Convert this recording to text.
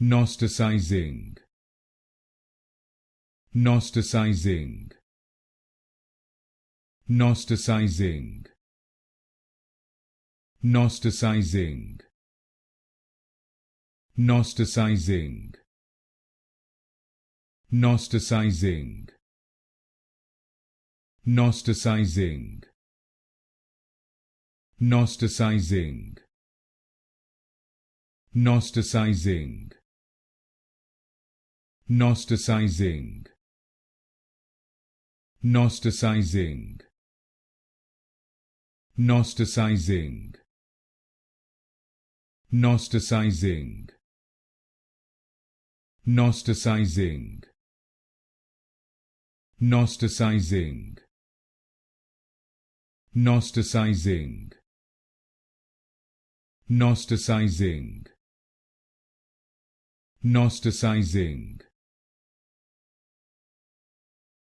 Gnosticizing, Gnosticizing, Gnosticizing, Gnosticizing, Gnosticizing, Gnosticizing, Gnosticizing, Gnosticizing, Gnosticizing, Gnosticizing, Gnosticizing, Gnosticizing, Gnosticizing, Gnosticizing, Gnosticizing, Gnosticizing, Gnosticizing, Gnosticizing,